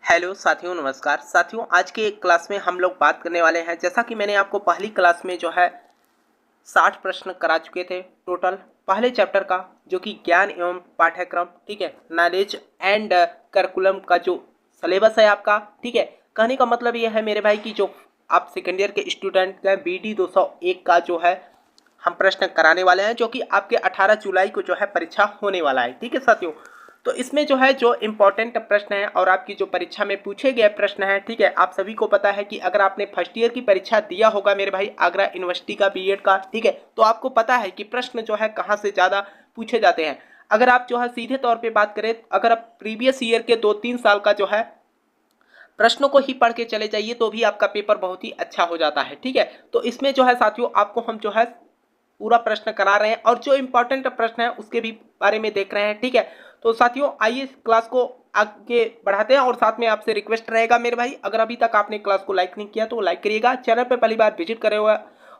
Hello साथियों, नमस्कार साथियों। आज के क्लास में हम लोग बात करने वाले हैं, जैसा कि मैंने आपको पहली क्लास में जो है 60 प्रश्न करा चुके थे टोटल पहले चैप्टर का, जो कि ज्ञान एवं पाठ्यक्रम, ठीक है, नॉलेज एंड करिकुलम का जो सिलेबस है आपका, ठीक है। कहने का मतलब ये है मेरे भाई कि जो आप सेकेंड ईयर के स्टूडेंट हैं, BD 201 का जो है हम प्रश्न कराने वाले हैं, जो कि आपके 18 जुलाई को जो है परीक्षा होने वाला है, ठीक है साथियों। तो इसमें जो है जो इम्पोर्टेंट प्रश्न है और आपकी जो परीक्षा में पूछे गए प्रश्न है, ठीक है, आप सभी को पता है कि अगर आपने फर्स्ट ईयर की परीक्षा दिया होगा मेरे भाई आगरा यूनिवर्सिटी का बीएड का, ठीक है, तो आपको पता है कि प्रश्न जो है कहाँ से ज़्यादा पूछे जाते हैं। अगर आप जो है सीधे तौर पर बात करें, अगर आप प्रीवियस ईयर के 2-3 साल का जो है प्रश्नों को ही पढ़ के चले जाइए तो भी आपका पेपर बहुत ही अच्छा हो जाता है, ठीक है। तो इसमें जो है साथियों आपको हम जो है पूरा प्रश्न करा रहे हैं और जो इंपॉर्टेंट प्रश्न है उसके भी बारे में देख रहे हैं, ठीक है। तो साथियों आइए इस क्लास को आगे बढ़ाते हैं और साथ में आपसे रिक्वेस्ट रहेगा मेरे भाई, अगर अभी तक आपने क्लास को लाइक नहीं किया तो लाइक करिएगा, चैनल पर पहली बार विजिट करे हुआ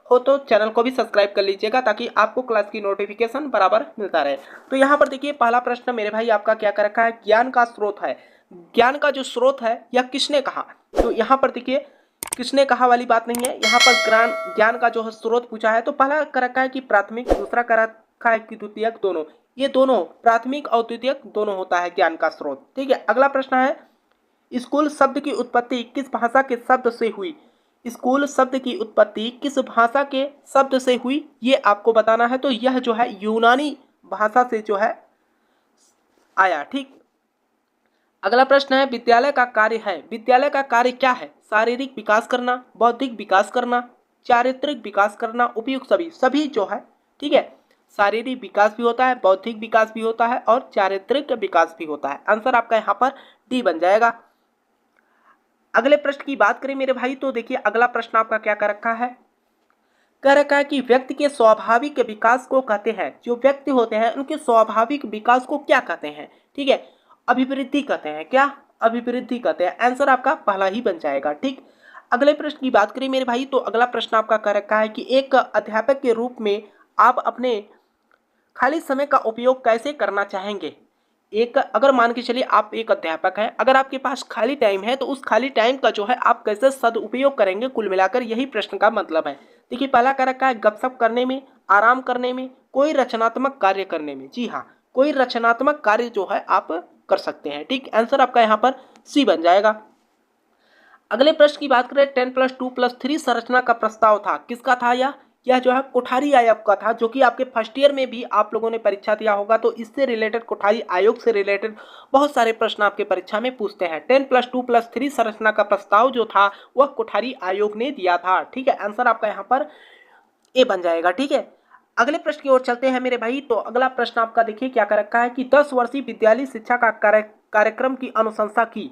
हो तो चैनल को भी सब्सक्राइब कर लीजिएगा ताकि आपको क्लास की नोटिफिकेशन बराबर मिलता रहे। तो यहाँ पर देखिए पहला प्रश्न मेरे भाई आपका क्या कर रखा है, ज्ञान का स्रोत है। ज्ञान का जो स्रोत है यह किसने कहा? तो यहाँ पर देखिए किसने कहा वाली बात नहीं है, यहाँ पर ज्ञान का जो है स्रोत पूछा है। तो पहला कर रखा है कि प्राथमिक, दूसरा कर रखा है कि द्वितीयक, दोनों, ये दोनों प्राथमिक और द्वितीयक दोनों होता है ज्ञान का स्रोत, ठीक है। अगला प्रश्न है, स्कूल शब्द की उत्पत्ति किस भाषा के शब्द से हुई? स्कूल शब्द की उत्पत्ति किस भाषा के शब्द से हुई, ये आपको बताना है। तो यह जो है यूनानी भाषा से जो है आया, ठीक। अगला प्रश्न है, विद्यालय का कार्य है। विद्यालय का कार्य क्या है? शारीरिक विकास करना, बौद्धिक विकास करना, चारित्रिक विकास करना, उपयुक्त सभी, सभी जो है, ठीक है। शारीरिक विकास भी होता है, बौद्धिक विकास भी होता है और चारित्रिक विकास भी होता है। आंसर आपका यहाँ पर डी बन जाएगा। अगले प्रश्न की बात करें मेरे भाई तो देखिए अगला प्रश्न आपका क्या कर रखा है, कह रखा है कि व्यक्ति के स्वाभाविक विकास को कहते हैं। जो व्यक्ति होते हैं उनके स्वाभाविक विकास को क्या कहते हैं? ठीक है, अभिवृद्धि कहते हैं। क्या? अभिवृद्धि कहते हैं। आंसर आपका पहला ही बन जाएगा, ठीक। अगले प्रश्न की बात करें मेरे भाई तो अगला प्रश्न आपका कह रखा है कि एक अध्यापक के रूप में आप अपने खाली समय का उपयोग कैसे करना चाहेंगे? एक, अगर मान के चलिए आप एक अध्यापक हैं, अगर आपके पास खाली टाइम है तो उस खाली टाइम का जो है आप कैसे सदुपयोग करेंगे, कुल मिलाकर यही प्रश्न का मतलब है। देखिए पहला कह रखा है गपशप करने में, आराम करने में, कोई रचनात्मक कार्य करने में। जी हाँ, कोई रचनात्मक कार्य जो है आप कर सकते हैं, ठीक। आंसर आपका यहाँ पर सी बन जाएगा। अगले प्रश्न की बात करें, 10+2+3 संरचना का प्रस्ताव था, किसका था? यह जो है कोठारी आयोग का था, जो कि आपके फर्स्ट ईयर में भी आप लोगों ने परीक्षा दिया होगा। तो इससे रिलेटेड, कोठारी आयोग से रिलेटेड बहुत सारे प्रश्न आपके परीक्षा में पूछते हैं। 10+2+3 संरचना का प्रस्ताव जो था वह कोठारी आयोग ने दिया था, ठीक है। आंसर आपका यहाँ पर ए बन जाएगा, ठीक है। अगले प्रश्न की ओर चलते हैं मेरे भाई तो अगला प्रश्न आपका देखिए क्या कर रखा है कि 10 वर्षीय विद्यालय शिक्षा का कार्यक्रम की अनुशंसा की।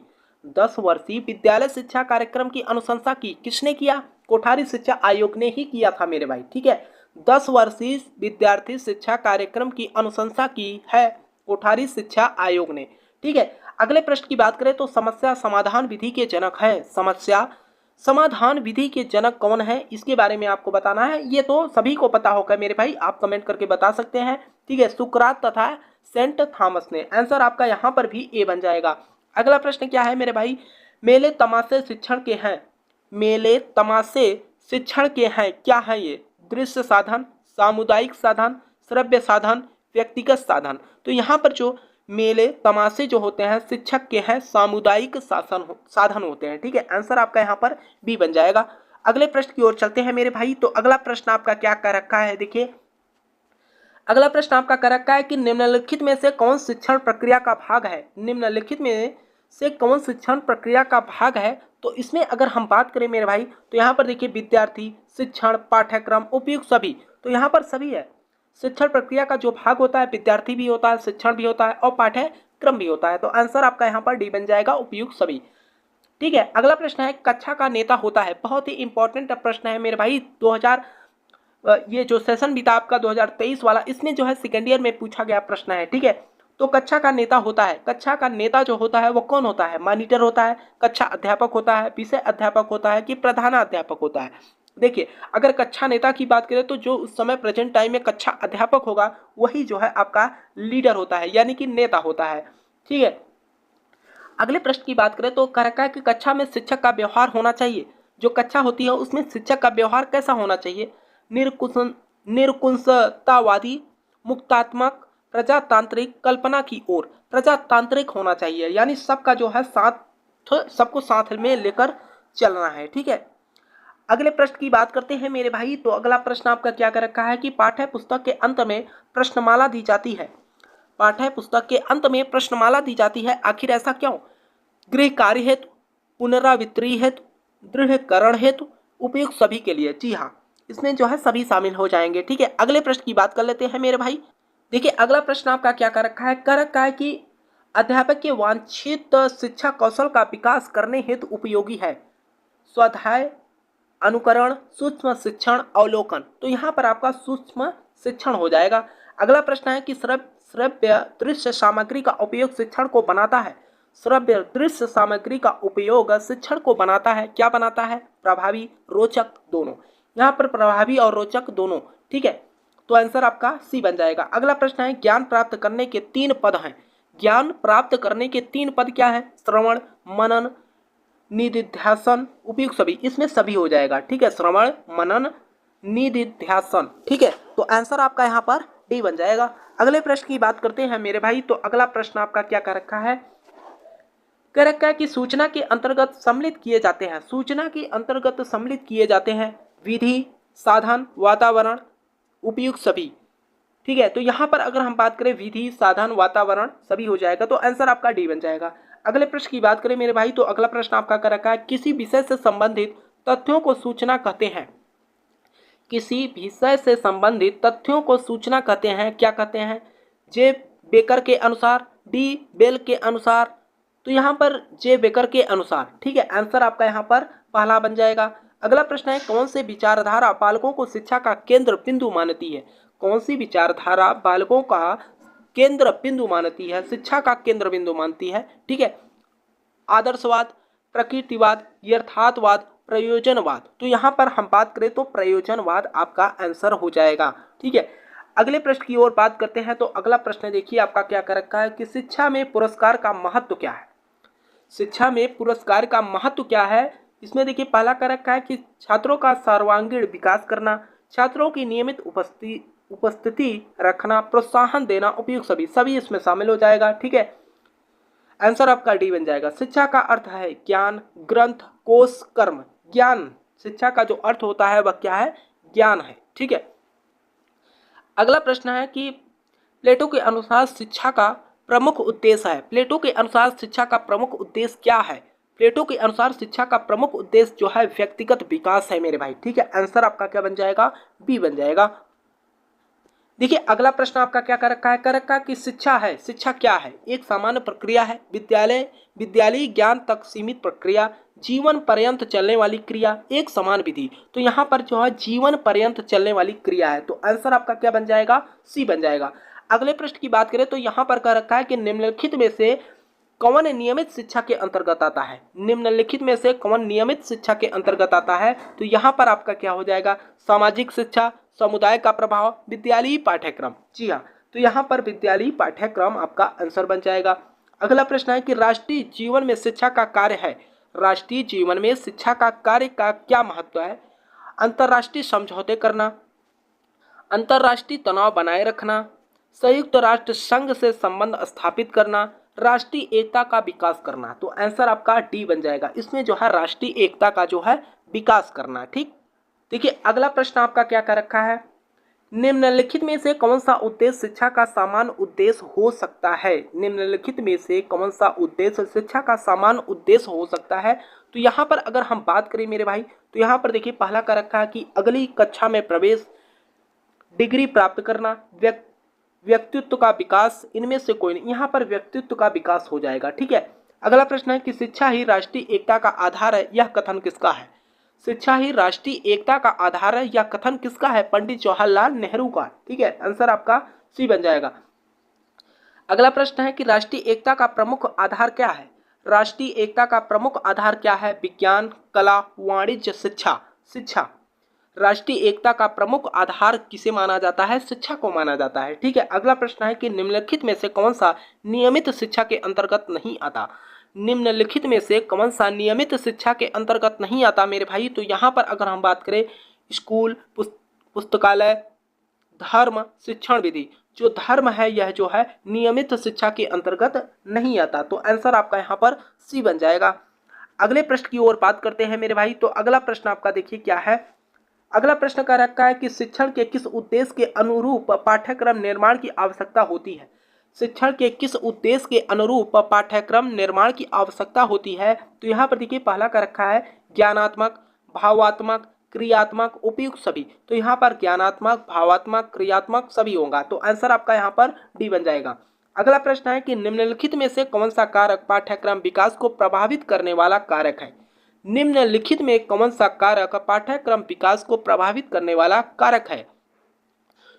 10 वर्षीय विद्यालय शिक्षा कार्यक्रम की अनुशंसा की किसने किया? कोठारी शिक्षा आयोग ने ही किया था मेरे भाई, ठीक है। 10 वर्षीय विद्यार्थी शिक्षा कार्यक्रम की अनुशंसा की है कोठारी शिक्षा आयोग ने, ठीक है। अगले प्रश्न की बात करें तो समस्या समाधान विधि के जनक है। समस्या समाधान विधि के जनक कौन है, इसके बारे में आपको बताना है। ये तो सभी को पता होगा मेरे भाई, आप कमेंट करके बता सकते हैं, ठीक है। सुकरात तथा सेंट थॉमस ने। आंसर आपका यहाँ पर भी ए बन जाएगा। अगला प्रश्न क्या है मेरे भाई, मेले तमाशे शिक्षण के हैं। मेले तमाशे शिक्षण के हैं, क्या है ये? दृश्य साधन, सामुदायिक साधन, श्रव्य साधन, व्यक्तिगत साधन। तो यहाँ पर जो मेले तमाशे जो होते हैं शिक्षक के हैं, सामुदायिक साधन होते हैं, ठीक है। आंसर आपका यहाँ पर बी बन जाएगा। अगले प्रश्न की ओर चलते हैं मेरे भाई तो अगला प्रश्न आपका क्या कर रखा है, देखिए अगला प्रश्न आपका कर रखा है कि निम्नलिखित में से कौन शिक्षण प्रक्रिया का भाग है? निम्नलिखित में से कौन शिक्षण प्रक्रिया का भाग है? तो इसमें अगर हम बात करें मेरे भाई तो यहाँ पर देखिए विद्यार्थी, शिक्षण, पाठ्यक्रम, उपयुक्त सभी, तो यहाँ पर सभी है। शिक्षण प्रक्रिया का जो भाग होता है विद्यार्थी भी होता है, शिक्षण भी होता है और पाठ्यक्रम भी होता है। तो आंसर आपका यहाँ पर डी बन जाएगा, उपयुक्त सभी, ठीक है। अगला प्रश्न है, कक्षा का नेता होता है। बहुत ही इंपॉर्टेंट प्रश्न है मेरे भाई। 2000 ये जो सेशन भी था आपका 2023 वाला, इसमें जो है सेकेंड ईयर में पूछा गया प्रश्न है, ठीक है। तो कक्षा का नेता होता है, कक्षा का नेता जो होता है वो कौन होता है? मॉनिटर होता है, कक्षा अध्यापक होता है, विषय अध्यापक होता है कि प्रधानाध्यापक होता है? देखिए अगर कक्षा नेता की बात करें तो जो उस समय प्रेजेंट टाइम में कक्षा अध्यापक होगा वही जो है आपका लीडर होता है, यानी कि नेता होता है, ठीक है। अगले प्रश्न की बात करें तो कह रखा है कि कक्षा में शिक्षक का व्यवहार होना चाहिए। जो कक्षा होती है उसमें शिक्षक का व्यवहार कैसा होना चाहिए? निरकुशतावादी, मुक्तात्मक, प्रजातांत्रिक, कल्पना की ओर। प्रजातांत्रिक होना चाहिए, यानी सबका जो है साथ, सबको साथ में लेकर चलना है। ठीक है, अगले प्रश्न की बात करते हैं मेरे भाई। तो अगला प्रश्न आपका क्या कर रखा है कि पाठ्य पुस्तक के अंत में प्रश्नमाला दी जाती है। पाठ्य पुस्तक के अंत में प्रश्नमाला दी जाती है, आखिर ऐसा क्यों? गृह कार्य हेतु, पुनरावृत्ति हेतु, दृढ़करण हेतु, उपयुक्त सभी के लिए। जी हाँ, इसमें जो है सभी शामिल हो जाएंगे। ठीक है, अगले प्रश्न की बात कर लेते हैं मेरे भाई। देखिए अगला प्रश्न आपका क्या कर रखा है, कर रखा है कि अध्यापक के वांछित शिक्षा कौशल का विकास करने हेतु उपयोगी है। स्वाध्याय, अनुकरण, सूक्ष्म शिक्षण, अवलोकन। तो यहाँ पर आपका सूक्ष्म शिक्षण हो जाएगा। अगला प्रश्न है कि श्रव्य दृश्य सामग्री का उपयोग शिक्षण को बनाता है। श्रव्य दृश्य सामग्री का उपयोग शिक्षण को बनाता है, क्या बनाता है? प्रभावी, रोचक, दोनों। यहाँ पर प्रभावी और रोचक दोनों। ठीक है, तो आंसर आपका सी बन जाएगा। अगला प्रश्न है ज्ञान प्राप्त करने के 3 पद हैं। ज्ञान प्राप्त करने के 3 पद क्या है? श्रवण, मनन, निधिध्यासन, उपयुक्त सभी। इसमें सभी हो जाएगा। ठीक है, श्रवण, मनन, निधिध्यासन। ठीक है, तो आंसर आपका यहाँ पर डी बन जाएगा। अगले प्रश्न की बात करते हैं मेरे भाई। तो अगला प्रश्न आपका क्या कर रखा है, कह रखा है कि सूचना के अंतर्गत सम्मिलित किए जाते हैं। सूचना के अंतर्गत सम्मिलित किए जाते हैं विधि, साधन, वातावरण, उपयुक्त सभी। ठीक है, तो यहाँ पर अगर हम बात करें विधि, साधन, वातावरण, सभी हो जाएगा, तो आंसर आपका डी बन जाएगा। अगले प्रश्न की बात करें मेरे भाई। तो अगला प्रश्न आपका कर रखा है किसी विषय से संबंधित तथ्यों को सूचना कहते हैं। किसी विषय से संबंधित तथ्यों को सूचना कहते हैं, क्या कहते हैं? जे बेकर के अनुसार, डी बेल के अनुसार। तो यहाँ पर जे बेकर के अनुसार। ठीक है, आंसर आपका यहाँ पर पहला बन जाएगा। अगला प्रश्न है कौन से विचारधारा बालकों को शिक्षा का केंद्र बिंदु मानती है? कौन सी विचारधारा बालकों का केंद्र बिंदु मानती है, शिक्षा का केंद्र बिंदु मानती है? ठीक है, आदर्शवाद, प्रकृतिवाद, यथार्थवाद, प्रयोजनवाद। तो यहाँ पर हम बात करें तो प्रयोजनवाद आपका आंसर हो जाएगा। ठीक है, अगले प्रश्न की ओर बात करते हैं। तो अगला प्रश्न देखिए आपका क्या कर रखा है कि शिक्षा में पुरस्कार का महत्व क्या है? शिक्षा में पुरस्कार का महत्व क्या है? इसमें देखिए पहला कर रखा है कि छात्रों का सर्वांगीण विकास करना, छात्रों की नियमित उपस्थिति रखना, प्रोत्साहन देना, उपयुक्त सभी। सभी इसमें शामिल हो जाएगा। ठीक है, आंसर आपका डी बन जाएगा। शिक्षा का अर्थ है ज्ञान, ग्रंथ, कोश, कर्म। ज्ञान, शिक्षा का जो अर्थ होता है वह क्या है? ज्ञान है। ठीक है, अगला प्रश्न है कि प्लेटो के अनुसार शिक्षा का प्रमुख उद्देश्य है। प्लेटो के अनुसार शिक्षा का प्रमुख उद्देश्य क्या है? प्लेटो के अनुसार शिक्षा का प्रमुख उद्देश्य जो है व्यक्तिगत विकास है मेरे भाई। ठीक है, आंसर आपका क्या बन जाएगा? बी बन जाएगा। देखिए अगला प्रश्न आपका क्या कर रखा है, कर रखा है कि शिक्षा है, शिक्षा क्या है? एक सामान्य प्रक्रिया है, विद्यालय ज्ञान तक सीमित प्रक्रिया, जीवन पर्यंत चलने वाली क्रिया, एक समान विधि। तो यहाँ पर जो है जीवन पर्यंत चलने वाली क्रिया है, तो आंसर आपका क्या बन जाएगा? सी बन जाएगा। अगले प्रश्न की बात करें तो यहाँ पर कह रखा है कि निम्नलिखित में से कौन नियमित शिक्षा के अंतर्गत आता है? निम्नलिखित में से कौन नियमित शिक्षा के अंतर्गत आता है? तो यहाँ पर आपका क्या हो जाएगा? सामाजिक शिक्षा, समुदाय का प्रभाव, विद्यालयी पाठ्यक्रम। जी हाँ, तो यहाँ पर विद्यालयी पाठ्यक्रम आपका आंसर बन जाएगा। अगला प्रश्न है कि राष्ट्रीय जीवन में शिक्षा का कार्य है। राष्ट्रीय जीवन में शिक्षा का कार्य का क्या महत्व है? अंतर्राष्ट्रीय समझौते करना, अंतर्राष्ट्रीय तनाव बनाए रखना, संयुक्त राष्ट्र संघ से संबंध स्थापित करना, राष्ट्रीय एकता का विकास करना। तो आंसर आपका डी बन जाएगा। इसमें जो है राष्ट्रीय एकता का जो है विकास करना। ठीक, देखिए अगला प्रश्न आपका क्या कर रखा है, निम्नलिखित में से कौन सा उद्देश्य शिक्षा का सामान्य उद्देश्य हो सकता है? निम्नलिखित में से कौन सा उद्देश्य शिक्षा का सामान्य उद्देश्य हो सकता है? तो यहाँ पर अगर हम बात करें मेरे भाई, तो यहाँ पर देखिए पहला कर रखा है कि अगली कक्षा में प्रवेश, डिग्री प्राप्त करना, व्यक्तित्व का विकास, इनमें से कोई नहीं। यहाँ पर व्यक्तित्व का विकास हो जाएगा। ठीक है, अगला प्रश्न है कि शिक्षा ही राष्ट्रीय एकता का आधार है, यह कथन किसका है? शिक्षा ही राष्ट्रीय एकता का आधार है, यह कथन किसका है? पंडित जवाहरलाल नेहरू का। ठीक है, आंसर आपका सी बन जाएगा। अगला प्रश्न है कि राष्ट्रीय एकता का प्रमुख आधार क्या है? राष्ट्रीय एकता का प्रमुख आधार क्या है? विज्ञान, कला, वाणिज्य, शिक्षा। शिक्षा, राष्ट्रीय एकता का प्रमुख आधार किसे माना जाता है? शिक्षा को माना जाता है। ठीक है, अगला प्रश्न है कि निम्नलिखित में से कौन सा नियमित शिक्षा के अंतर्गत नहीं आता? निम्नलिखित में से कौन सा नियमित शिक्षा के अंतर्गत नहीं आता मेरे भाई? तो यहाँ पर अगर हम बात करें स्कूल, पुस्तकालय, धर्म, शिक्षण विधि, जो धर्म है यह जो है नियमित शिक्षा के अंतर्गत नहीं आता। तो आंसर आपका यहाँ पर सी बन जाएगा। अगले प्रश्न की ओर बात करते हैं मेरे भाई। तो अगला प्रश्न आपका देखिए क्या है। अगला प्रश्न का रखा है कि शिक्षण के किस उद्देश्य के अनुरूप पाठ्यक्रम निर्माण की आवश्यकता होती है? शिक्षण के किस उद्देश्य के अनुरूप पाठ्यक्रम निर्माण की आवश्यकता होती है? तो यहाँ पर देखिए पहला का रखा है ज्ञानात्मक, भावात्मक, क्रियात्मक, उपयुक्त सभी। तो यहाँ पर ज्ञानात्मक, भावात्मक, क्रियात्मक सभी होगा। तो आंसर आपका यहाँ पर डी बन जाएगा। अगला प्रश्न है कि निम्नलिखित में से कौन सा कारक पाठ्यक्रम विकास को प्रभावित करने वाला कारक है? निम्नलिखित में कौन सा कारक पाठ्यक्रम विकास को प्रभावित करने वाला कारक है?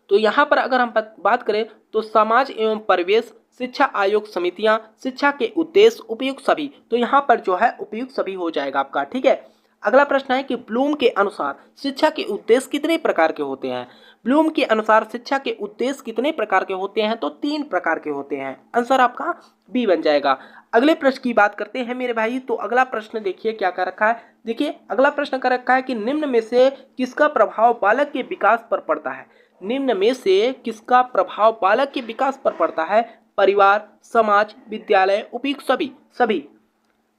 तो यहाँ पर अगर हम बात करें तो समाज एवं परिवेश, शिक्षा आयोग समितियां, शिक्षा के उद्देश्य, उपयुक्त सभी। तो यहाँ पर जो है उपयुक्त सभी हो जाएगा आपका। ठीक है। अगला प्रश्न है कि ब्लूम के अनुसार शिक्षा के उद्देश्य कितने प्रकार के होते हैं? ब्लूम के अनुसार शिक्षा के उद्देश्य कितने प्रकार के होते हैं? तो 3 प्रकार के होते हैं। आंसर आपका बी बन जाएगा। अगले प्रश्न की बात करते हैं मेरे भाई। तो अगला प्रश्न देखिए क्या कर रखा है। देखिए अगला प्रश्न कर रखा है कि निम्न में से किसका प्रभाव बालक के विकास पर पड़ता है? निम्न में से किसका प्रभाव बालक के विकास पर पड़ता है? परिवार, समाज, विद्यालय, उपयुक्त सभी। सभी,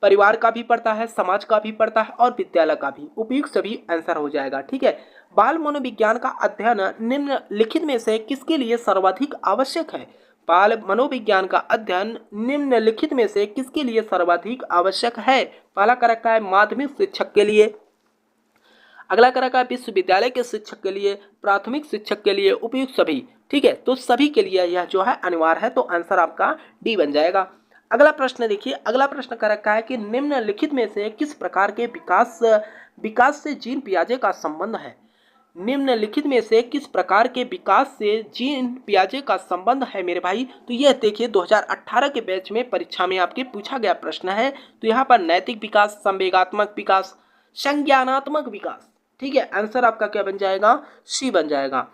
परिवार का भी पड़ता है, समाज का भी पड़ता है और विद्यालय का भी। उपयुक्त सभी आंसर हो जाएगा। ठीक है। बाल मनोविज्ञान का अध्ययन निम्नलिखित में से किसके लिए सर्वाधिक आवश्यक है? बाल मनोविज्ञान का अध्ययन निम्नलिखित में से किसके लिए सर्वाधिक आवश्यक है? पहला का रखा है माध्यमिक शिक्षक के लिए, अगला का रखा है विश्वविद्यालय के शिक्षक के लिए, प्राथमिक शिक्षक के लिए, उपयुक्त सभी। ठीक है। तो सभी के लिए यह जो है अनिवार्य है। तो आंसर आपका डी बन जाएगा। अगला प्रश्न देखिए। अगला प्रश्न का रखा है कि निम्नलिखित में से किस प्रकार के विकास से जीन पियाजे का संबंध है? निम्नलिखित में से किस प्रकार के विकास से जीन पियाजे का संबंध है मेरे भाई? तो यह देखिए 2018 के बैच में परीक्षा में आपके पूछा गया प्रश्न है। तो यहाँ पर नैतिक विकास, संवेगात्मक विकास, संज्ञानात्मक विकास। ठीक है। आंसर आपका क्या बन जाएगा? सी बन जाएगा।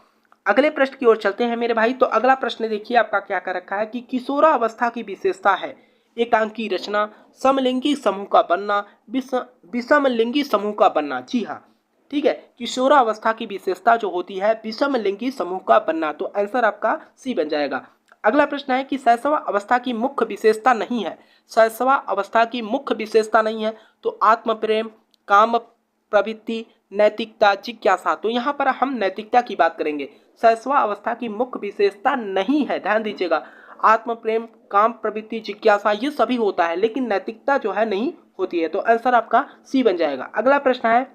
अगले प्रश्न की ओर चलते हैं मेरे भाई। तो अगला प्रश्न देखिए आपका क्या कर रखा है कि किशोरावस्था की विशेषता है एकांकी रचना, समलिंगी समूह का बनना, विषमलिंगी समूह का बनना। जी हाँ, ठीक है। किशोरावस्था की विशेषता जो होती है विषमलिंगी समूह का बनना। तो आंसर आपका सी बन जाएगा। अगला प्रश्न है कि शैशव अवस्था की मुख्य विशेषता नहीं है। शैशव अवस्था की मुख्य विशेषता नहीं है तो आत्म प्रेम, काम प्रवृत्ति, नैतिकता, जिज्ञासा। तो यहाँ पर हम नैतिकता की बात करेंगे। शैशव अवस्था की मुख्य विशेषता नहीं है, ध्यान दीजिएगा। आत्म प्रेम, काम प्रवृत्ति, जिज्ञासा ये सभी होता है लेकिन नैतिकता जो है नहीं होती है। तो आंसर आपका सी बन जाएगा। अगला प्रश्न है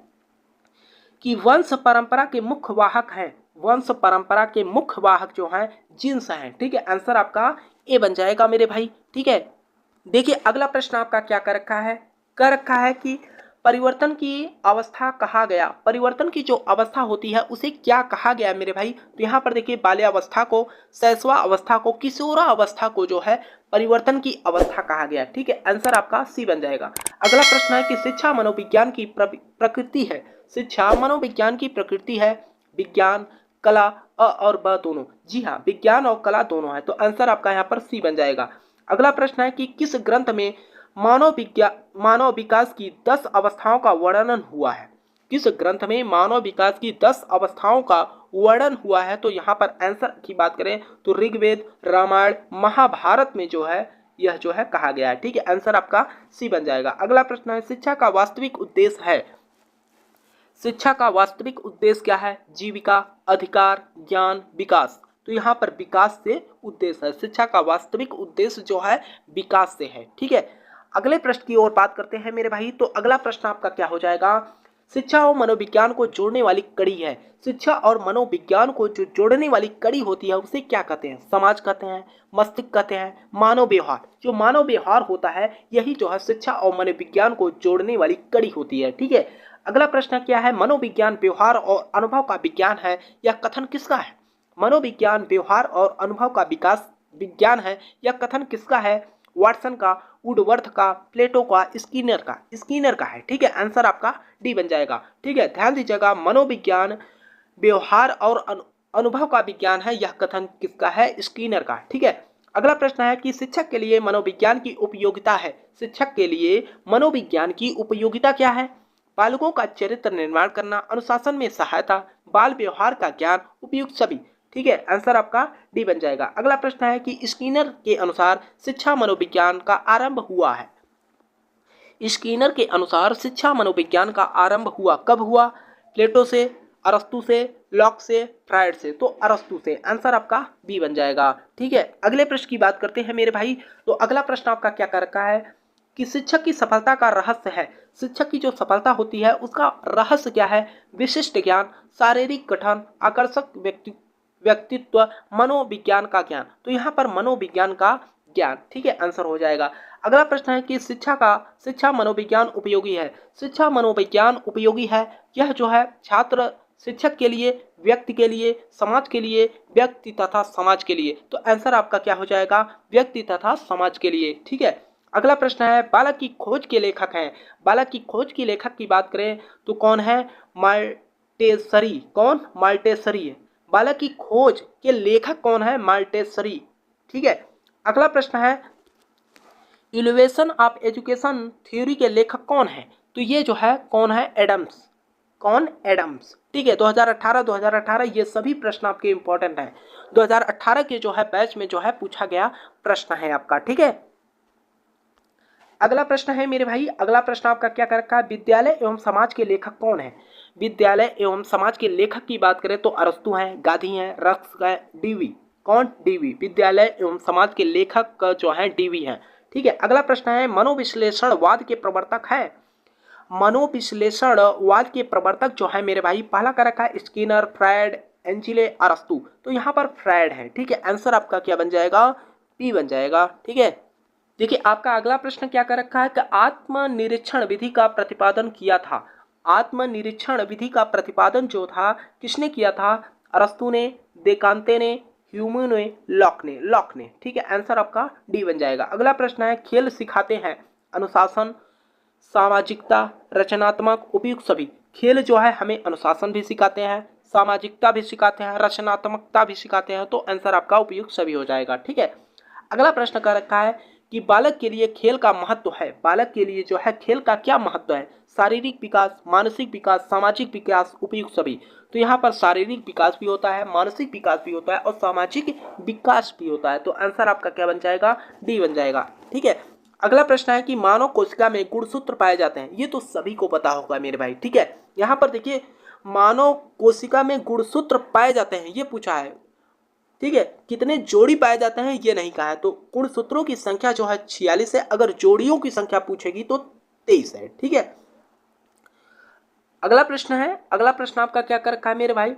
कि वंश परंपरा के मुख्य वाहक हैं। वंश परंपरा के मुख्य वाहक जो हैं जीन्स हैं। ठीक है। आंसर आपका ए बन जाएगा मेरे भाई। ठीक है। देखिए अगला प्रश्न आपका क्या कर रखा है कि परिवर्तन की अवस्था कहा गया। परिवर्तन की जो अवस्था होती है उसे क्या कहा गया मेरे भाई? तो यहाँ पर देखिए बाल्यावस्था को, शैशवा अवस्था को, किशोरा अवस्था को जो है परिवर्तन की अवस्था कहा गया। ठीक है। आंसर आपका सी बन जाएगा। अगला प्रश्न है कि शिक्षा मनोविज्ञान की प्रकृति है। शिक्षा मनोविज्ञान की प्रकृति है विज्ञान, कला, अ और ब दोनों। जी हाँ, विज्ञान और कला दोनों है। तो आंसर आपका यहाँ पर सी बन जाएगा। अगला प्रश्न है कि किस ग्रंथ में मानव विकास की 10 अवस्थाओं का वर्णन हुआ है? किस ग्रंथ में मानव विकास की 10 अवस्थाओं का वर्णन हुआ है? तो यहाँ पर आंसर की बात करें तो ऋग्वेद, रामायण, महाभारत में जो है यह जो है कहा गया है। ठीक है। आंसर आपका सी बन जाएगा। अगला प्रश्न है शिक्षा का वास्तविक उद्देश्य है। शिक्षा का वास्तविक उद्देश्य क्या है? जीविका, अधिकार, ज्ञान, विकास। तो यहाँ पर विकास से उद्देश्य है। शिक्षा का वास्तविक उद्देश्य जो है विकास से है। ठीक है। अगले प्रश्न की ओर बात करते हैं मेरे भाई। तो अगला प्रश्न आपका क्या हो जाएगा? शिक्षा और मनोविज्ञान को जोड़ने वाली कड़ी है। शिक्षा और मनोविज्ञान को जो जोड़ने वाली कड़ी होती है उसे क्या कहते हैं? समाज कहते हैं, मस्तिष्क कहते हैं, मानव व्यवहार। जो मानव व्यवहार होता है यही जो है शिक्षा और मनोविज्ञान को जोड़ने वाली कड़ी होती है। ठीक है। अगला प्रश्न क्या है? मनोविज्ञान व्यवहार और अनुभव का विज्ञान है। यह कथन किसका है? मनोविज्ञान व्यवहार और अनुभव का विकास विज्ञान है। यह कथन किसका है? वाटसन का, वुडवर्थ का, प्लेटो का, स्किनर का है। ठीक है। आंसर आपका डी बन जाएगा। ठीक है। ध्यान दीजिएगा, मनोविज्ञान व्यवहार और अनुभव का विज्ञान है। यह कथन किसका है? स्किनर का। ठीक है। अगला प्रश्न है कि शिक्षक के लिए मनोविज्ञान की उपयोगिता है। शिक्षक के लिए मनोविज्ञान की उपयोगिता क्या है? बालकों का चरित्र निर्माण करना, अनुशासन में सहायता, बाल व्यवहार का ज्ञान, उपयुक्त सभी। ठीक है, आंसर आपका डी बन जाएगा। अगला प्रश्न है कि स्किनर के अनुसार शिक्षा मनोविज्ञान का आरंभ हुआ है। स्किनर के अनुसार शिक्षा मनोविज्ञान का आरंभ हुआ कब हुआ? प्लेटो से, अरस्तु से, लॉक से, फ्रायड से। तो अरस्तु से, आंसर आपका बी बन जाएगा। ठीक है, अगले प्रश्न की बात करते हैं मेरे भाई। तो अगला प्रश्न आपका क्या कर रखा है कि शिक्षक की सफलता का रहस्य है। शिक्षक की जो सफलता होती है उसका रहस्य क्या है? विशिष्ट ज्ञान, शारीरिक गठन, आकर्षक व्यक्तित्व, मनोविज्ञान का ज्ञान। तो यहाँ पर मनोविज्ञान का ज्ञान। ठीक है, आंसर हो जाएगा। अगला प्रश्न है कि शिक्षा मनोविज्ञान उपयोगी है। शिक्षा मनोविज्ञान उपयोगी है, यह जो है छात्र, शिक्षक के लिए, व्यक्ति के लिए, समाज के लिए, व्यक्ति तथा समाज के लिए। तो आंसर आपका क्या हो जाएगा? व्यक्ति तथा समाज के लिए। ठीक है, अगला प्रश्न है बालक की खोज के लेखक हैं। बालक की खोज की लेखक की बात करें तो कौन है? माल्टेसरी। कौन? माल्टेसरी है। बालक की खोज के लेखक कौन है? माल्टेसरी। ठीक है, अगला प्रश्न है इनोवेशन ऑफ एजुकेशन थ्योरी के लेखक कौन है? तो ये जो है कौन है? एडम्स। कौन? एडम्स। ठीक है, 2018 ये सभी प्रश्न आपके इंपॉर्टेंट हैं। 2018 के जो है बैच में जो है पूछा गया प्रश्न है आपका। ठीक है, अगला प्रश्न है मेरे भाई। अगला प्रश्न आपका क्या कर रखा है? विद्यालय एवं समाज के लेखक कौन है? विद्यालय एवं समाज के लेखक की बात करें तो अरस्तु हैं, गांधी हैं, रस्क है, डीवी। कौन? डीवी। विद्यालय एवं समाज के लेखक जो है डीवी हैं। ठीक है, अगला प्रश्न है मनोविश्लेषणवाद के प्रवर्तक है। मनोविश्लेषणवाद के प्रवर्तक जो है मेरे भाई, पहला कर रखा है स्किनर, फ्रायड, एंजिले, अरस्तु। तो यहाँ पर फ्रायड है। ठीक है, आंसर आपका क्या बन जाएगा? पी बन जाएगा। ठीक है, देखिए आपका अगला प्रश्न क्या कर रखा है कि आत्मनिरीक्षण विधि का प्रतिपादन किया था। आत्मनिरीक्षण विधि का प्रतिपादन जो था किसने किया था? अरस्तु ने, देकांते ने, ह्यूमो ने, लॉक ने। ठीक है, आंसर आपका डी बन जाएगा। अगला प्रश्न है खेल सिखाते हैं अनुशासन, सामाजिकता, रचनात्मक, उपयुक्त सभी। खेल जो है हमें अनुशासन भी सिखाते हैं, सामाजिकता भी सिखाते हैं, रचनात्मकता भी सिखाते हैं। तो आंसर आपका उपयुक्त सभी हो जाएगा। ठीक है, अगला प्रश्न कर रखा है कि बालक के लिए खेल का महत्व है। बालक के लिए जो है खेल का क्या महत्व है? शारीरिक विकास, मानसिक विकास, सामाजिक विकास, उपयुक्त सभी। तो यहाँ पर शारीरिक विकास भी होता है, मानसिक विकास भी होता है और सामाजिक विकास भी होता है। तो आंसर आपका क्या बन जाएगा? डी बन जाएगा। ठीक है, अगला प्रश्न है कि मानव कोशिका में गुणसूत्र पाए जाते हैं। ये तो सभी को पता होगा मेरे भाई। ठीक है, यहाँ पर देखिए मानव कोशिका में गुणसूत्र पाए जाते हैं ये पूछा है। ठीक है, कितने जोड़ी पाए जाते हैं ये नहीं कहा है। तो गुणसूत्रों की संख्या जो है 46 है, अगर जोड़ियों की संख्या पूछेगी तो 23 है। ठीक है, अगला प्रश्न है। अगला प्रश्न आपका क्या कर रखा है मेरे भाई?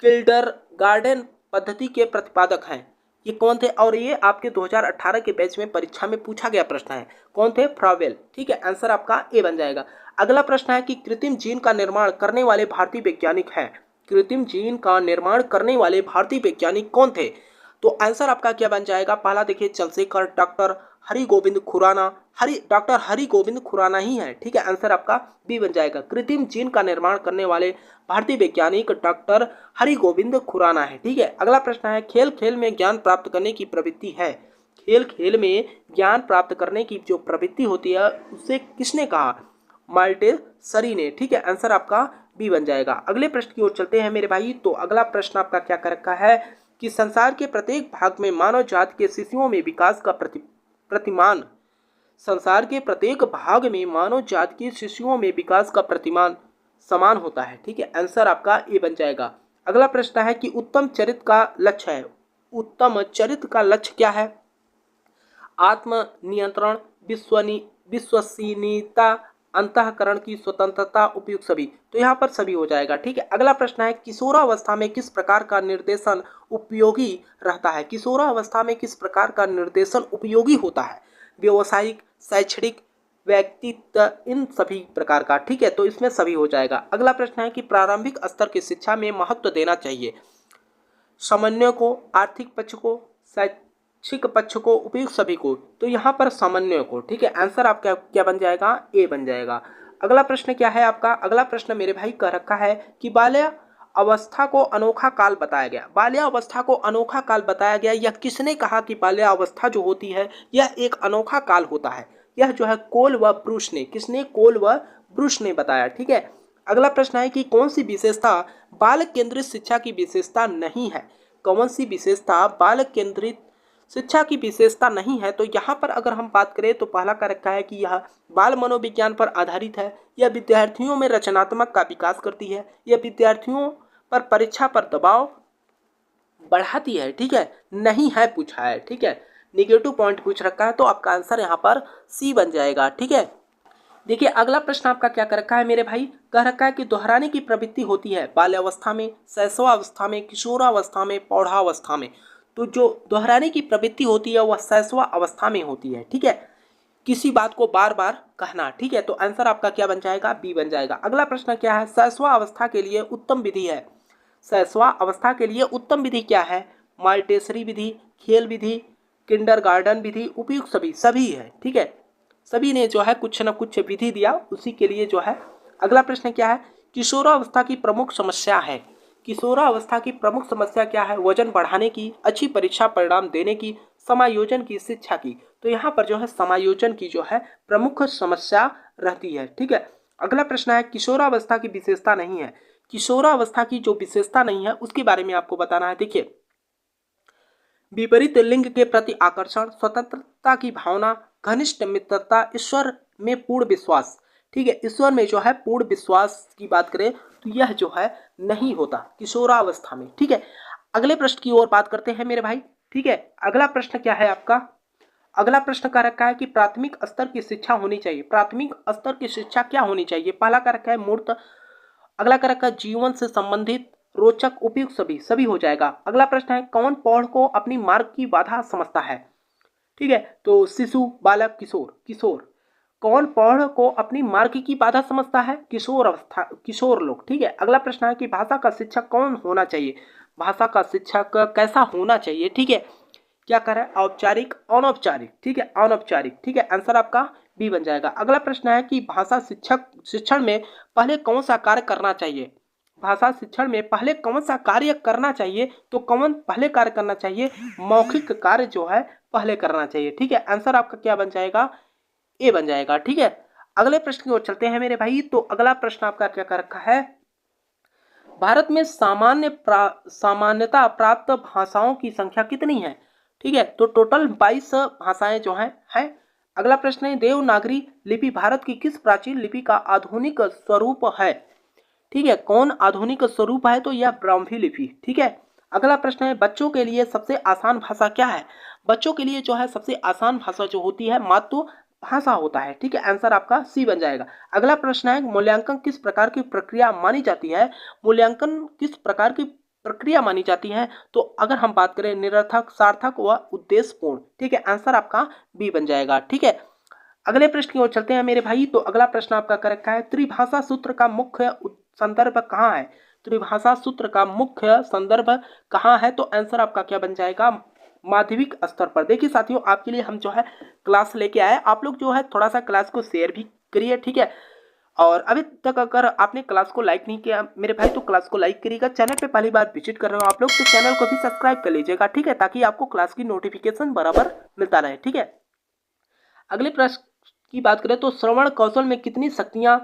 किल्डरगार्टन पद्धति के प्रतिपादक हैं, ये कौन थे? और ये आपके 2018 के बैच में परीक्षा में पूछा गया प्रश्न है। कौन थे? फ्रावेल। ठीक है, आंसर आपका ए बन जाएगा। अगला प्रश्न है कि कृत्रिम जीन का निर्माण करने वाले भारतीय वैज्ञानिक हैं। कृत्रिम जीन का निर्माण करने वाले भारतीय वैज्ञानिक कौन थे? तो आंसर आपका क्या बन जाएगा? पहला देखिए चंद्रशेखर, डॉक्टर हरि गोविंद खुराना, डॉक्टर हरि गोविंद खुराना ही है। ठीक है, आंसर आपका बी बन जाएगा। कृत्रिम जीन का निर्माण करने वाले भारतीय वैज्ञानिक डॉक्टर हरि गोविंद खुराना है। ठीक है, अगला प्रश्न है खेल खेल में ज्ञान प्राप्त करने की प्रवृत्ति है। खेल खेल में ज्ञान प्राप्त करने की जो प्रवृत्ति होती है उसे किसने कहा? माल्टेसरी ने। ठीक है, आंसर आपका बी बन जाएगा। अगले प्रश्न की ओर चलते हैं मेरे भाई। तो अगला प्रश्न आपका क्या कर रखा है कि संसार के प्रत्येक भाग में मानव जाति के शिशुओं में विकास का प्रतिमान। संसार के प्रत्येक भाग में मानव जाति के शिशुओं में विकास का प्रतिमान समान होता है। ठीक है, आंसर आपका ए बन जाएगा। अगला प्रश्न है कि उत्तम चरित्र का लक्ष्य है। उत्तम चरित्र का लक्ष्य क्या है? आत्मनियंत्रण, विश्वसनीयता, अंतःकरण की स्वतंत्रता, उपयुक्त सभी। तो यहाँ पर सभी हो जाएगा। ठीक है, अगला प्रश्न है किशोरावस्था में किस प्रकार का निर्देशन उपयोगी रहता है? किशोरावस्था में किस प्रकार का निर्देशन उपयोगी होता है? व्यवसायिक, शैक्षणिक, व्यक्तित्व, इन सभी प्रकार का। ठीक है, तो इसमें सभी हो जाएगा। अगला प्रश्न है कि प्रारंभिक स्तर की शिक्षा में महत्व देना चाहिए समन्वय को, आर्थिक पक्ष को, शैक्षिक पक्ष को, उपयुक्त सभी को। तो यहाँ पर समन्वय को। ठीक है, आंसर आपका क्या बन जाएगा? ए बन जाएगा। अगला प्रश्न क्या है आपका? अगला प्रश्न मेरे भाई कह रखा है कि बाल्य अवस्था को अनोखा काल बताया गया? बाल्यावस्था को अनोखा काल बताया गया, या किसने कहा कि बाल्यावस्था जो होती है यह एक अनोखा काल होता है? यह जो है कोल व ब्रूस ने, किसने? कोल व ब्रूस ने बताया। ठीक है। अगला प्रश्न है कि कौन सी विशेषता बाल केंद्रित शिक्षा की विशेषता नहीं है? कौन सी विशेषता बाल केंद्रित शिक्षा की विशेषता नहीं है? तो यहाँ पर अगर हम बात करें तो पहला का रखा है कि यह बाल मनोविज्ञान पर आधारित है, यह विद्यार्थियों में रचनात्मक का विकास करती है, यह विद्यार्थियों पर परीक्षा पर दबाव बढ़ाती है। ठीक है, नहीं है पूछा है। ठीक है, निगेटिव पॉइंट पूछ रखा है, तो आपका आंसर यहाँ पर सी बन जाएगा। ठीक है। देखिए अगला प्रश्न आपका क्या कर रखा है मेरे भाई, कह रखा है कि दोहराने की प्रवृत्ति होती है बाल्यावस्था में, शैशवावस्था में, किशोरावस्था में, प्रौढ़ावस्था में। तो जो दोहराने की प्रवृत्ति होती है वह शैशवा अवस्था में होती है। ठीक है, किसी बात को बार बार कहना। ठीक है, तो आंसर आपका क्या बन जाएगा? बी बन जाएगा। अगला प्रश्न क्या है, शैशवा अवस्था के लिए उत्तम विधि है? शैशवा अवस्था के लिए उत्तम विधि क्या है? माल्टेसरी विधि, खेल विधि, किंडरगार्टन विधि, उपयुक्त सभी, सभी है। ठीक है, सभी ने जो है कुछ न कुछ विधि दिया, उसी के लिए जो है। अगला प्रश्न क्या है, किशोरावस्था की प्रमुख समस्या है? किशोरावस्था की प्रमुख समस्या क्या है? वजन बढ़ाने की, अच्छी परीक्षा परिणाम देने की, समायोजन की, शिक्षा की। तो यहाँ पर जो है समायोजन की जो है प्रमुख समस्या रहती है। ठीक है। अगला प्रश्न है, किशोरावस्था की विशेषता नहीं है? किशोरावस्था की जो विशेषता नहीं है उसके बारे में आपको बताना है। देखिए, विपरीत लिंग के प्रति आकर्षण, स्वतंत्रता की भावना, घनिष्ठ मित्रता, ईश्वर में पूर्ण विश्वास। ठीक है, ईश्वर में जो है पूर्ण विश्वास की बात करें तो यह जो है नहीं होता किशोरावस्था में। ठीक है, अगले प्रश्न की ओर बात करते हैं मेरे भाई। ठीक है, अगला प्रश्न क्या है आपका, अगला प्रश्न का रखा है कि प्राथमिक स्तर की शिक्षा होनी चाहिए। प्राथमिक स्तर की शिक्षा क्या होनी चाहिए? पहला का रखा है मूर्त, अगला का रखा है जीवन से संबंधित, रोचक, उपयुक्त, सभी, सभी हो जाएगा। अगला प्रश्न है, कौन पौध को अपनी मार्ग की बाधा समझता है? ठीक है, तो शिशु, बालक, किशोर। किशोर। कौन पौध को अपनी मार्ग की बाधा समझता है? किशोर अवस्था, किशोर लोग। ठीक है, अगला प्रश्न है कि भाषा का शिक्षक कौन होना चाहिए? भाषा का शिक्षक कैसा होना चाहिए? ठीक है, क्या कर रहा है, औपचारिक, अनौपचारिक। ठीक है, अनौपचारिक। ठीक है, आंसर आपका बी बन जाएगा। अगला प्रश्न है कि भाषा शिक्षण में पहले कौन सा कार्य करना चाहिए? भाषा शिक्षण में पहले कौन सा कार्य करना चाहिए? तो कौन पहले कार्य करना चाहिए? मौखिक कार्य जो है पहले करना चाहिए। ठीक है, आंसर आपका क्या बन जाएगा? ए बन जाएगा। ठीक है, अगले प्रश्न की ओर चलते हैं मेरे भाई। तो अगला प्रश्न आपका क्या कर रखा है, भारत में सामान्यता प्राप्त भाषाओं की संख्या कितनी है? ठीक है, तो टोटल 22 भाषाएं जो हैं। अगला प्रश्न है, देवनागरी लिपि भारत की किस प्राचीन लिपि का आधुनिक स्वरूप है? ठीक है, कौन आधुनिक स्वरूप है? तो यह ब्राह्मी लिपि। ठीक है, अगला प्रश्न है, बच्चों के लिए सबसे आसान भाषा क्या है? बच्चों के लिए जो है सबसे आसान भाषा जो होती है मातृ भाषा होता है। ठीक है, आंसर आपका सी बन जाएगा। अगला प्रश्न है, मूल्यांकन किस प्रकार की प्रक्रिया मानी जाती है? मूल्यांकन किस प्रकार की प्रक्रिया मानी जाती है? तो अगर हम बात करें निरर्थक, सार्थक व उद्देश्यपूर्ण। ठीक है, आंसर आपका बी बन जाएगा। ठीक है, अगले प्रश्न की ओर चलते हैं मेरे भाई। तो अगला प्रश्न आपका कर रखा है, त्रिभाषा सूत्र का मुख्य संदर्भ कहाँ है? त्रिभाषा सूत्र का मुख्य संदर्भ कहाँ है? तो आंसर आपका क्या बन जाएगा? माध्यमिक स्तर पर। देखिए साथियों, आपके लिए हम जो है क्लास लेके आए, आप लोग जो है थोड़ा सा क्लास को शेयर भी करिए। ठीक है, और अभी तक अगर आपने क्लास को लाइक नहीं किया मेरे भाई तो क्लास को लाइक करिएगा। चैनल पे पहली बार विजिट कर रहे हो आप लोग तो चैनल को भी सब्सक्राइब कर लीजिएगा। ठीक है, ताकि आपको क्लास की नोटिफिकेशन बराबर मिलता रहे। ठीक है, अगले प्रश्न की बात करें तो श्रवण कौशल में कितनी शक्तियां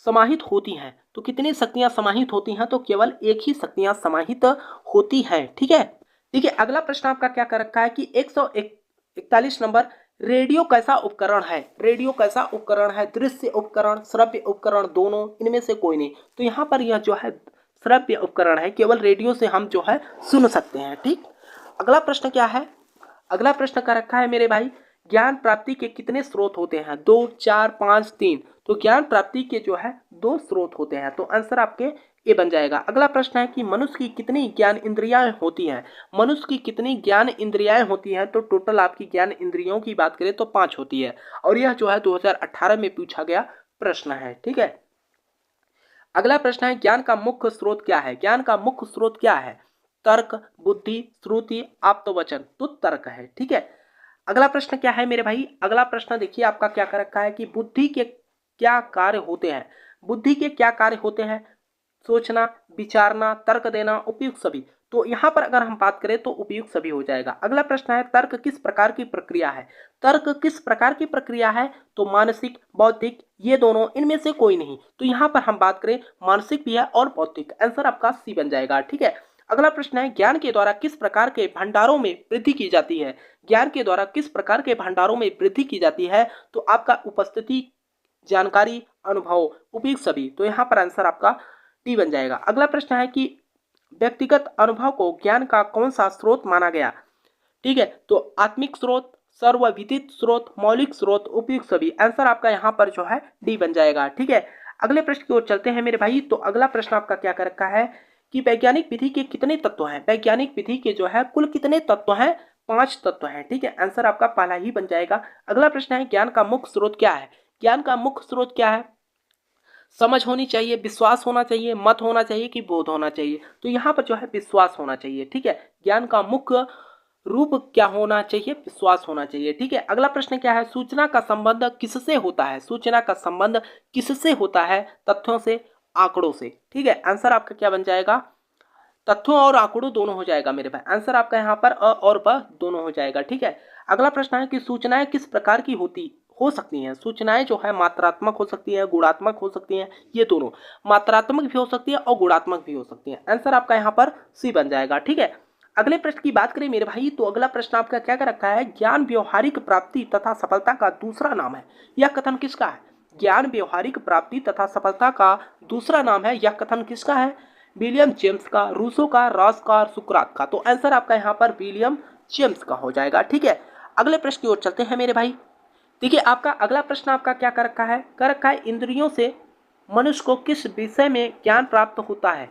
समाहित होती हैं? तो कितनी शक्तियां समाहित होती हैं? तो केवल एक ही शक्तियां समाहित होती हैं। ठीक है, देखिए अगला प्रश्न आपका क्या कर रखा है कि 141 नंबर, रेडियो कैसा उपकरण है? रेडियो कैसा उपकरण है? दृश्य उपकरण, श्रव्य उपकरण, दोनों, इनमें से कोई नहीं। तो यहाँ पर यह जो है श्रव्य उपकरण है, केवल रेडियो से हम जो है सुन सकते हैं। ठीक, अगला प्रश्न क्या है, अगला प्रश्न का रखा है मेरे भाई, ज्ञान प्राप्ति के कितने स्रोत होते हैं? 2, 4, 5, 3। तो ज्ञान प्राप्ति के जो है 2 स्रोत होते हैं। तो आंसर आपके ए बन जाएगा। अगला प्रश्न है कि मनुष्य की कितनी ज्ञान इंद्रियां होती हैं? मनुष्य की कितनी ज्ञान इंद्रियां होती हैं? तो टोटल आपकी ज्ञान इंद्रियों की बात करें तो 5 होती है, और यह जो है 2018 में पूछा गया प्रश्न है। ठीक है, अगला प्रश्न है, ज्ञान का मुख्य स्रोत क्या है? ज्ञान का मुख्य स्रोत क्या है? तर्क, बुद्धि, श्रुति, आप्तवचन। तो तर्क है। ठीक है, अगला प्रश्न क्या है मेरे भाई, अगला प्रश्न देखिए आपका क्या कर रखा है कि बुद्धि के क्या कार्य होते हैं? बुद्धि के क्या कार्य होते हैं? सोचना, विचारना, तर्क देना, उपयुक्त सभी। तो यहाँ पर अगर हम बात करें तो उपयुक्त सभी हो जाएगा। अगला प्रश्न है तर्क किस प्रकार की प्रक्रिया है। तर्क किस प्रकार की प्रक्रिया है, तो मानसिक, बौद्धिक, ये दोनों, इनमें से कोई नहीं। तो यहाँ पर हम बात करें मानसिक भी है और बौद्धिक, आंसर आपका सी बन जाएगा। ठीक है, अगला प्रश्न है ज्ञान के द्वारा किस प्रकार के भंडारों में वृद्धि की जाती है। ज्ञान के द्वारा किस प्रकार के भंडारों में वृद्धि की जाती है, तो आपका उपस्थिति, जानकारी, अनुभव, उपयुक्त सभी। तो यहाँ पर आंसर आपका डी बन जाएगा। अगला प्रश्न है कि व्यक्तिगत अनुभव को ज्ञान का कौन सा स्रोत माना गया। ठीक है, तो आत्मिक स्रोत, सर्वविदित स्रोत, मौलिक स्रोत, उपयुक्त सभी, आंसर आपका यहाँ पर जो है डी बन जाएगा। ठीक है, अगले प्रश्न की ओर चलते हैं मेरे भाई। तो अगला प्रश्न आपका क्या कर रखा है कि वैज्ञानिक विधि के कितने तत्व हैं। वैज्ञानिक विधि के जो है कुल कितने तत्व हैं, 5 तत्व हैं। ठीक है, आंसर आपका पहला ही बन जाएगा। अगला प्रश्न है ज्ञान का मुख्य स्रोत क्या है। ज्ञान का मुख्य स्रोत क्या है, समझ होनी चाहिए, विश्वास होना चाहिए, मत होना चाहिए कि बोध होना चाहिए। तो यहाँ पर जो है विश्वास होना चाहिए। ठीक है, ज्ञान का मुख्य रूप क्या होना चाहिए, विश्वास होना चाहिए। ठीक है, अगला प्रश्न क्या है सूचना का संबंध किससे होता है। सूचना का संबंध किससे होता है, तथ्यों से, आंकड़ों से। ठीक है, आंसर आपका क्या बन जाएगा, तथ्यों और आंकड़ों दोनों हो जाएगा मेरे भाई। आंसर आपका यहाँ पर अ और ब दोनों हो जाएगा। ठीक है, अगला प्रश्न है कि सूचनाएं किस प्रकार की हो सकती हैं। सूचनाएं जो है मात्रात्मक हो सकती हैं, गुणात्मक हो सकती हैं, ये दोनों, मात्रात्मक भी हो सकती है और गुणात्मक भी हो सकती हैं। आंसर आपका यहाँ पर सी बन जाएगा। ठीक है, अगले प्रश्न की बात करें मेरे भाई, तो अगला प्रश्न आपका क्या कर रखा है, ज्ञान व्यवहारिक प्राप्ति तथा सफलता का दूसरा नाम है। यह कथन किसका है। ज्ञान व्यवहारिक प्राप्ति तथा सफलता का दूसरा नाम है, यह कथन किसका है, विलियम जेम्स का, रूसो का, रॉस का और सुकरात का। तो आंसर आपका यहाँ पर विलियम जेम्स का हो जाएगा। ठीक है, अगले प्रश्न की ओर चलते हैं मेरे भाई। देखिए आपका अगला प्रश्न आपका क्या कर रखा है इंद्रियों से मनुष्य को किस विषय में ज्ञान प्राप्त होता है।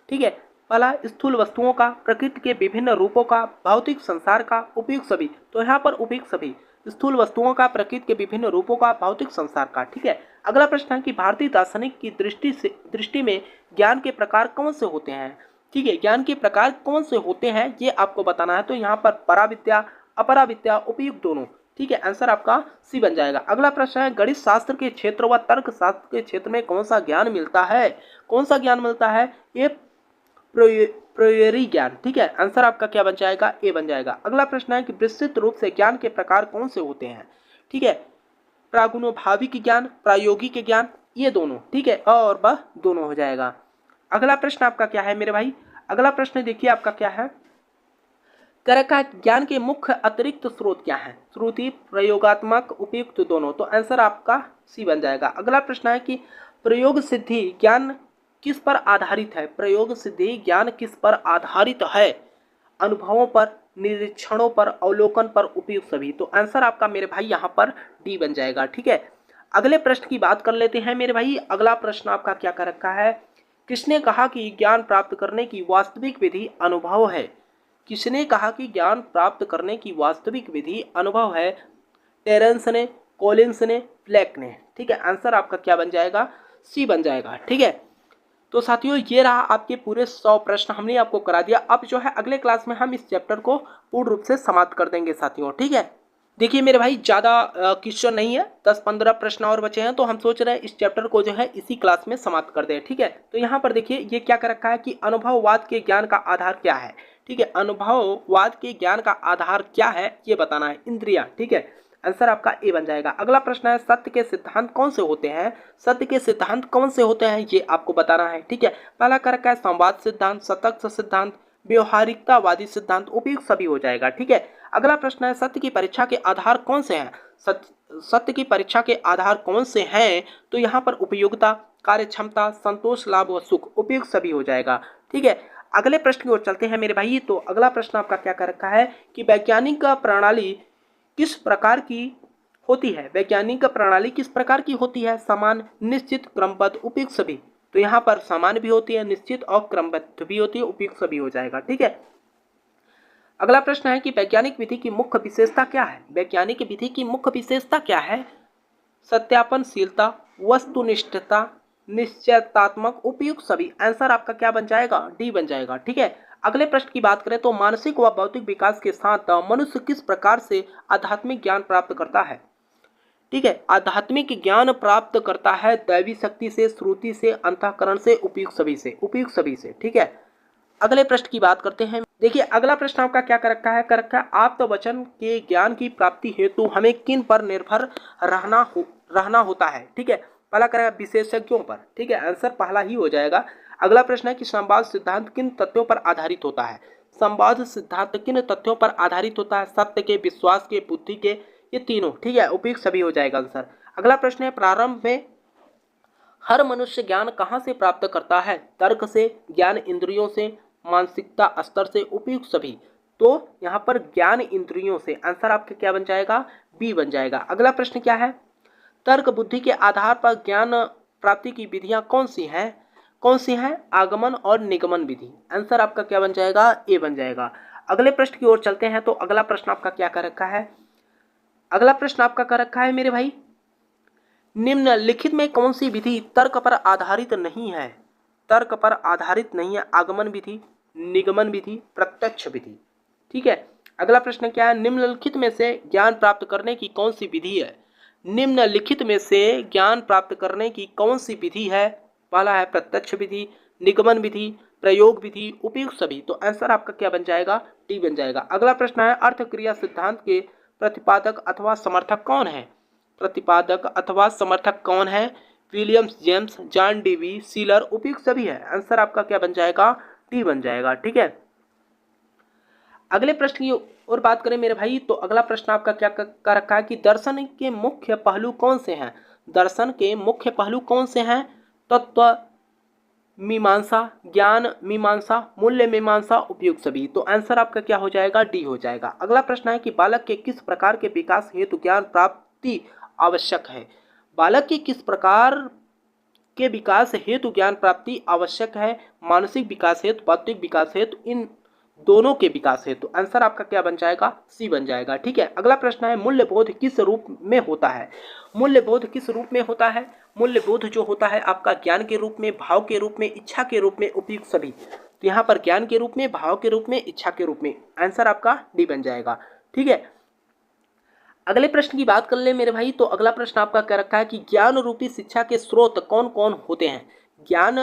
ठीक है, पहला स्थूल वस्तुओं का, प्रकृति के विभिन्न रूपों का, भौतिक संसार का, उपयुक्त सभी। तो यहाँ पर उपयुक्त सभी, स्थूल वस्तुओं का, प्रकृति के विभिन्न रूपों का, भौतिक संसार का। ठीक है, अगला प्रश्न है कि भारतीय दार्शनिक की दृष्टि में ज्ञान के प्रकार कौन से होते हैं। ठीक है, ज्ञान के प्रकार कौन से होते हैं ये आपको बताना है। तो यहाँ पर पराविद्या, अपराविद्या, उपयुक्त दोनों। ठीक है, आंसर आपका सी बन जाएगा। अगला प्रश्न है गणित शास्त्र के क्षेत्र व तर्क शास्त्र के क्षेत्र में कौन सा ज्ञान मिलता है। कौन सा ज्ञान मिलता है, ये प्रियोरी ज्ञान। ठीक है, आंसर आपका क्या बन जाएगा, ए बन जाएगा। अगला प्रश्न है कि विस्तृत रूप से ज्ञान के प्रकार कौन से होते हैं। ठीक है, प्रागुणोभाविक ज्ञान, प्रायोगिक ज्ञान, ये दोनों। ठीक है, अ और ब दोनों हो जाएगा। अगला प्रश्न आपका क्या है मेरे भाई, अगला प्रश्न देखिए आपका क्या है, का ज्ञान के मुख्य अतिरिक्त स्रोत क्या है। श्रुति, प्रयोगात्मक, उपयुक्त दोनों। तो आंसर आपका सी बन जाएगा। अगला प्रश्न है कि प्रयोग सिद्धि ज्ञान किस पर आधारित है। प्रयोग सिद्धि ज्ञान किस पर आधारित है, अनुभवों पर, निरीक्षणों पर, अवलोकन पर, उपयुक्त सभी। तो आंसर आपका मेरे भाई यहाँ पर डी बन जाएगा। ठीक है, अगले प्रश्न की बात कर लेते हैं मेरे भाई। अगला प्रश्न आपका क्या कर रखा है, किसने कहा कि ज्ञान प्राप्त करने की वास्तविक विधि अनुभव है। किसने कहा कि ज्ञान प्राप्त करने की वास्तविक विधि अनुभव है, टेरेंस ने, कॉलिंस ने, फ्लेक ने। ठीक है, आंसर आपका क्या बन जाएगा, सी बन जाएगा। ठीक है, तो साथियों ये रहा आपके पूरे 100 प्रश्न हमने आपको करा दिया। अब जो है अगले क्लास में हम इस चैप्टर को पूर्ण रूप से समाप्त कर देंगे साथियों। ठीक है, देखिए मेरे भाई ज़्यादा क्वेश्चन नहीं है, 10-15 प्रश्न और बचे हैं, तो हम सोच रहे हैं इस चैप्टर को जो है इसी क्लास में समाप्त कर दें। ठीक है, तो यहाँ पर देखिए ये क्या कर रखा है कि अनुभववाद के ज्ञान का आधार क्या है। ठीक है, अनुभववाद के ज्ञान का आधार क्या है ये बताना है, इंद्रिया। ठीक है, आंसर आपका ए बन जाएगा। अगला प्रश्न है सत्य के सिद्धांत कौन से होते हैं। सत्य के सिद्धांत कौन से होते हैं ये आपको बताना है। ठीक है, पहला कर रखा है संवाद सिद्धांत, सतत सिद्धांत, व्यवहारिकतावादी सिद्धांत, उपयुक्त सभी हो जाएगा। ठीक है, अगला प्रश्न है सत्य की परीक्षा के आधार कौन से हैं। सत्य की परीक्षा के आधार कौन से हैं, तो यहाँ पर उपयोगिता, कार्यक्षमता, संतोष, लाभ व सुख, उपयुक्त सभी हो जाएगा। ठीक है, अगले प्रश्न की ओर चलते हैं मेरे भाई। तो अगला प्रश्न आपका क्या कर रखा है कि वैज्ञानिक प्रणाली किस प्रकार की होती है। वैज्ञानिक प्रणाली किस प्रकार की होती है, समान, निश्चित, क्रमबद्ध, उपयुक्त सभी। तो यहाँ पर समान भी होती है, निश्चित और क्रमबद्ध भी होती है, उपयुक्त सभी हो जाएगा। ठीक है, अगला प्रश्न है कि वैज्ञानिक विधि की मुख्य विशेषता क्या है। वैज्ञानिक विधि की मुख्य विशेषता क्या है, सत्यापनशीलता, वस्तुनिष्ठता, निश्चयतात्मक, उपयुक्त सभी। आंसर आपका क्या बन जाएगा, डी बन जाएगा। ठीक है, अगले प्रश्न की बात करें तो मानसिक व बौद्धिक विकास के साथ मनुष्य किस प्रकार से आध्यात्मिक ज्ञान प्राप्त करता है। ठीक है। आध्यात्मिक ज्ञान प्राप्त करता है दैवी शक्ति से, श्रुति से, अंतःकरण से, उपयुक्त सभी से, उपयुक्त सभी से। ठीक है। अगले प्रश्न की बात करते हैं। देखिए अगला प्रश्न आपका क्या कर रखा है, आत्मवचन के ज्ञान की प्राप्ति हेतु हमें किन पर निर्भर रहना होता है। ठीक है। पहला करेगा विशेषज्ञों पर। ठीक है, आंसर पहला ही हो जाएगा। अगला प्रश्न है कि संवाद सिद्धांत किन तथ्यों पर आधारित होता है। संवाद सिद्धांत किन तथ्यों पर आधारित होता है, सत्य के, विश्वास के, बुद्धि के, ये तीनों। ठीक है, उपयुक्त सभी हो जाएगा आंसर। अगला प्रश्न है प्रारंभ में हर मनुष्य ज्ञान कहाँ से प्राप्त करता है, तर्क से, ज्ञान इंद्रियों से, मानसिकता स्तर से, उपयुक्त सभी। तो यहाँ पर ज्ञान इंद्रियों से, आंसर आपका क्या बन जाएगा, बी बन जाएगा। अगला प्रश्न क्या है, तर्क बुद्धि के आधार पर ज्ञान प्राप्ति की विधियां कौन सी हैं, आगमन और निगमन विधि। आंसर आपका क्या बन जाएगा, ए बन जाएगा। अगले प्रश्न की ओर चलते हैं। तो अगला प्रश्न आपका क्या कर रखा है, अगला प्रश्न आपका कर रखा है मेरे भाई, निम्नलिखित में कौन सी विधि तर्क पर आधारित नहीं है, तर्क पर आधारित नहीं है, आगमन विधि, निगमन विधि, प्रत्यक्ष विधि। ठीक है। अगला प्रश्न क्या है, निम्नलिखित में से ज्ञान प्राप्त करने की कौन सी विधि है, निम्नलिखित में से ज्ञान प्राप्त करने की कौन सी विधि है। पहला है प्रत्यक्ष विधि, निगमन विधि, प्रयोग विधि, उपयुक्त सभी। तो आंसर आपका क्या बन जाएगा, डी बन जाएगा। अगला प्रश्न है अर्थ क्रिया सिद्धांत के प्रतिपादक अथवा समर्थक कौन है, प्रतिपादक अथवा समर्थक कौन है, Williams James, John Dewey, sealer, उपयुक्त सभी है। आंसर आपका क्या बन जाएगा, डी बन जाएगा। ठीक है। अगले प्रश्न की और बात करें मेरे भाई, तो अगला प्रश्न आपका क्या कर रखा है कि दर्शन के मुख्य पहलू कौन से हैं, दर्शन के मुख्य पहलू कौन से हैं, तत्व मीमांसा, ज्ञान मीमांसा, मूल्य मीमांसा, उपयुक्त सभी। तो आंसर आपका क्या हो जाएगा, डी हो जाएगा। अगला प्रश्न है कि बालक के किस प्रकार के विकास हेतु ज्ञान प्राप्ति आवश्यक है, बालक के किस प्रकार के विकास हेतु ज्ञान प्राप्ति आवश्यक है, मानसिक विकास हेतु, बौद्धिक विकास हेतु, इन दोनों के विकास हेतु। तो आंसर आपका क्या बन जाएगा, सी बन जाएगा। ठीक है। अगला प्रश्न है मूल्यबोध किस रूप में होता है, मूल्यबोध किस रूप में होता है, मूल्यबोध जो होता है आपका ज्ञान के रूप में, भाव के रूप में, इच्छा के रूप में, उपयुक्त सभी। तो यहाँ पर ज्ञान के रूप में, भाव के रूप में, इच्छा के रूप में। आंसर आपका डी बन जाएगा। ठीक है। अगले प्रश्न की बात कर ले मेरे भाई, तो अगला प्रश्न आपका क्या रखा है कि ज्ञान रूपी शिक्षा के स्रोत कौन कौन होते हैं, ज्ञान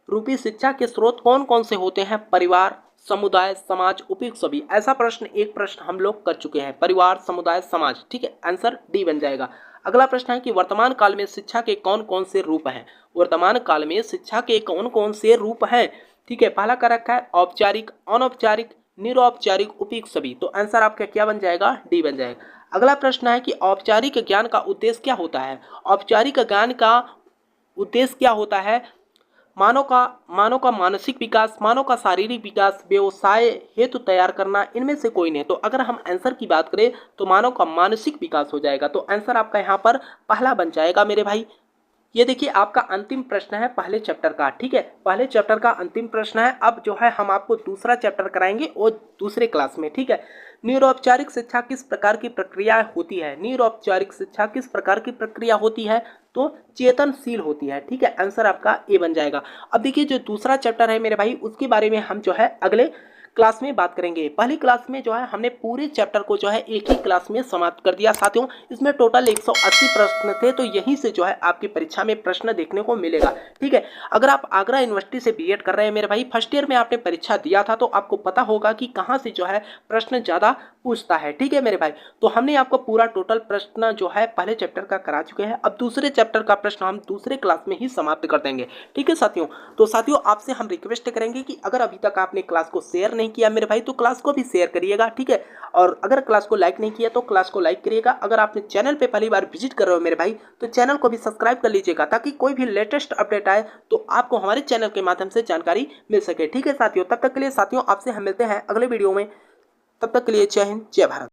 रूपी शिक्षा के स्रोत कौन कौन से होते हैं, परिवार, समुदाय, समाज, उपयुक्त सभी। ऐसा प्रश्न एक प्रश्न हम लोग कर चुके हैं, परिवार, समुदाय, समाज। ठीक है, आंसर डी बन जाएगा। अगला प्रश्न है कि वर्तमान काल में शिक्षा के कौन कौन से रूप हैं, वर्तमान काल में शिक्षा के कौन कौन से रूप हैं। ठीक है, पहला का रखा है औपचारिक, अनौपचारिक, निरौपचारिक, उपयुक्त सभी। तो आंसर आपका क्या बन जाएगा, डी बन जाएगा। अगला प्रश्न है कि औपचारिक ज्ञान का उद्देश्य क्या होता है, औपचारिक ज्ञान का उद्देश्य क्या होता है, मानव का मानसिक विकास, मानव का शारीरिक विकास, व्यवसाय हेतु तैयार करना, इनमें से कोई नहीं। तो अगर हम आंसर की बात करें तो मानव का मानसिक विकास हो जाएगा। तो आंसर आपका यहाँ पर पहला बन जाएगा मेरे भाई। ये देखिए आपका अंतिम प्रश्न है पहले चैप्टर का। ठीक है, पहले चैप्टर का अंतिम प्रश्न है। अब जो है हम आपको दूसरा चैप्टर कराएंगे और दूसरे क्लास में। ठीक है, निरौपचारिक शिक्षा किस प्रकार की प्रक्रिया होती है, निरौपचारिक शिक्षा किस प्रकार की प्रक्रिया होती है, तो चेतनशील होती है। ठीक है, आंसर आपका ए बन जाएगा। अब देखिए जो दूसरा चैप्टर है मेरे भाई, उसके बारे में हम जो है अगले क्लास में बात करेंगे। पहली क्लास में जो है हमने पूरे चैप्टर को जो है एक ही क्लास में समाप्त कर दिया साथियों। इसमें टोटल 180 प्रश्न थे, तो यहीं से जो है आपकी परीक्षा में प्रश्न देखने को मिलेगा। ठीक है, अगर आप आगरा यूनिवर्सिटी से बीएड कर रहे हैं मेरे भाई, फर्स्ट ईयर में आपने परीक्षा दिया था, तो आपको पता होगा कि कहाँ से जो है प्रश्न ज़्यादा पूछता है। ठीक है मेरे भाई, तो हमने आपको पूरा टोटल प्रश्न जो है पहले चैप्टर का करा चुके हैं। अब दूसरे चैप्टर का प्रश्न हम दूसरे क्लास में ही समाप्त कर देंगे। ठीक है साथियों, तो साथियों आपसे हम रिक्वेस्ट करेंगे कि अगर अभी तक आपने क्लास को शेयर नहीं किया मेरे भाई, तो क्लास को भी शेयर करिएगा। ठीक है, और अगर क्लास को लाइक नहीं किया तो क्लास को लाइक करिएगा। अगर आपने चैनल पे पहली बार विजिट कर रहे हो मेरे भाई, तो चैनल को भी सब्सक्राइब कर लीजिएगा, ताकि कोई भी लेटेस्ट अपडेट आए तो आपको हमारे चैनल के माध्यम से जानकारी मिल सके। ठीक है साथियों, तब तक के लिए साथियों आपसे हम मिलते हैं अगले वीडियो में। तब तक के लिए जय हिंद, जय भारत।